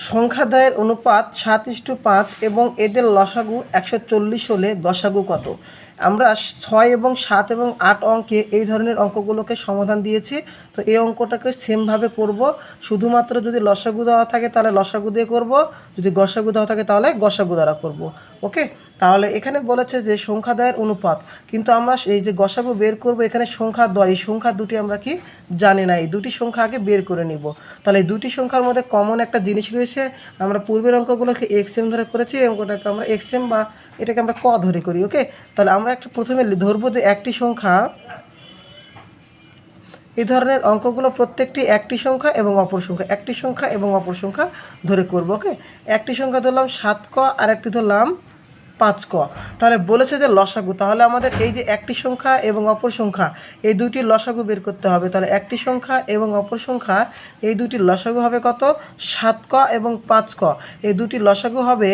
সংখ্যাদ্বয়ের অনুপাত 7:5 এবং এদের লসাগু 140 হলে গসাগু কত? আমরা 6 এবং 7 এবং 8 অঙ্কে এই ধরনের অঙ্কগুলোকে সমাধান দিয়েছি। তো এই অঙ্কটাকে সেমভাবে করব, শুধুমাত্র যদি লসাগু দেওয়া থাকে তাহলে লসাগু দিয়ে করব, যদি গসাগু দেওয়া থাকে তাহলে গসাগু দ্বারা করব। ওকে, তাহলে এখানে বলেছে যে সংখ্যাদ্বয়ের অনুপাত, কিন্তু আমরা এই যে গসাগু বের করব, এখানে সংখ্যাদ্বয়, এই সংখ্যা দুটি আমরা কি জানি না, এই দুটি সংখ্যা আগে বের করে নিব। তাহলে এই দুটি সংখ্যার মধ্যে কমন একটা জিনিস রয়েছে, আমরা পূর্বের অঙ্কগুলোকে এক্সএম ধরে করেছি, এই অঙ্কটাকে আমরা এক্সএম বা এটাকে আমরা ক ধরে করি। ওকে, তাহলে আমরা একটা প্রথমে ধরবো যে একটি সংখ্যা, এই ধরনের অঙ্কগুলো প্রত্যেকটি একটি সংখ্যা এবং অপর সংখ্যা, একটি সংখ্যা এবং অপর সংখ্যা ধরে করব। ওকে, একটি সংখ্যা ধরলাম 7 ক আর একটি ধরলাম 5 ক। তাহলে বলেছে যে লসাগু, তাহলে আমাদের এই যে একটি সংখ্যা এবং অপর সংখ্যা এই দুইটি লসাগু বের করতে হবে। তাহলে একটি সংখ্যা এবং অপর সংখ্যা এই দুটি লসাগু হবে কত? 7 ক এবং 5 ক। এই দুটি লসাগু হবে,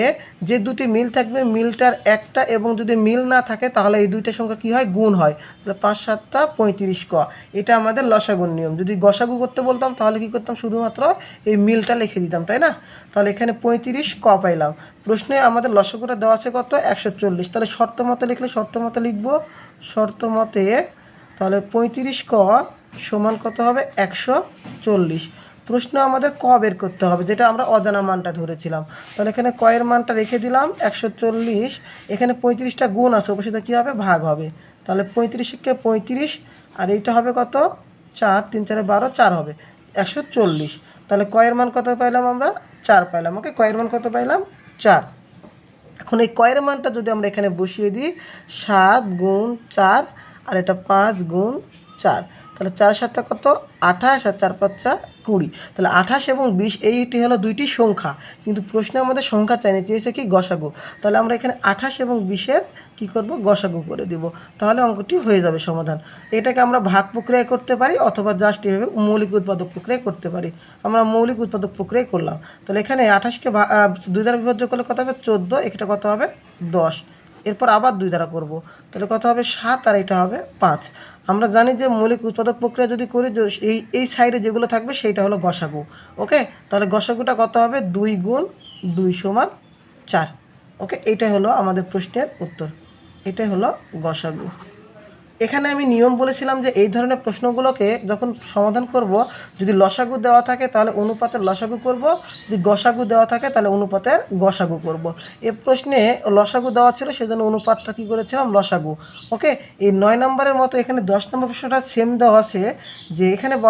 যে দুটি মিল থাকবে মিলটার একটা, এবং যদি মিল না থাকে তাহলে এই দুইটা সংখ্যা কী হয়? গুণ হয়। তাহলে 5 7 35 ক, এটা আমাদের লসাগুর নিয়ম। যদি গসাগু করতে বলতাম তাহলে কী করতাম? শুধুমাত্র এই মিলটা লিখে দিতাম, তাই না? তাহলে এখানে 35 ক পাইলাম। প্রশ্নে আমাদের লসাগুটা দেওয়া আছে কত? 140। তাহলে শর্ত মতে লিখলে শর্ত মতে লিখব, শর্ত মতে তাহলে 35 ক সমান কত হবে? 140। প্রশ্ন আমাদের ক বের করতে হবে, যেটা আমরা অজানা মানটা ধরেছিলাম। তাহলে এখানে ক এর মানটা রেখে দিলাম 140, এখানে 35টা গুণ আছে, অবশ্যই কী হবে? ভাগ হবে। তাহলে 35কে 35, আর এইটা হবে কত? 4, 3 4 12, 4 হবে 140। তাহলে ক এর মান কত পাইলাম? আমরা 4 পাইলাম। ওকে, ক এর মান কত পাইলাম? 4। এখন এই কয়ের মানটা যদি আমরা এখানে বসিয়ে দিই, 7 গুণ 4 আর এটা 5 গুণ 4, তাহলে 4 7 কত? 28, আর 4 5 20। তাহলে 28 এবং 20 এইটি হলো দুইটি সংখ্যা, কিন্তু প্রশ্নে আমাদের সংখ্যা চাইনি, চেয়েছে কি? গসাগু। তাহলে আমরা এখানে 28 এবং 20-এর কী করব? গসাগু করে দিব, তাহলে অঙ্কটি হয়ে যাবে সমাধান। এটাকে আমরা ভাগ প্রক্রিয়ায় করতে পারি, অথবা জাস্ট এভাবে মৌলিক উৎপাদক প্রক্রিয়ায় করতে পারি। আমরা মৌলিক উৎপাদক প্রক্রিয়ায় করলাম। তাহলে এখানে 28কে 2 দ্বারা বিভাজ্য করলে কত হবে? 14, এটা কত হবে? 10। এরপর আবার 2 দ্বারা করব, তাহলে কত হবে? 7, আর এটা হবে 5। আমরা জানি যে মৌলিক উৎপাদক প্রক্রিয়া যদি করি, এই সাইডে যেগুলো থাকবে সেইটা হলো গসাগু। ওকে, তাহলে গসাগুটা কত হবে? 2 গুণ 2 সমান 4। ওকে, এইটাই হলো আমাদের প্রশ্নের উত্তর, এটাই হলো গসাগু। এখানে আমি নিয়ম বলেছিলাম যে এই ধরনের প্রশ্নগুলোকে যখন সমাধান করব, যদি লসাগু দেওয়া থাকে তাহলে অনুপাতের লসাগু করব, যদি গসাগু দেওয়া থাকে তাহলে অনুপাতের গসাগু করব। এ প্রশ্নে লসাগু দেওয়া ছিল, সেজন্য অনুপাতটা কী করেছিলাম? লসাগু। ওকে, এই 9 নম্বরের মতো এখানে 10 নম্বর প্রশ্নটা সেম দেওয়া আছে, যে এখানে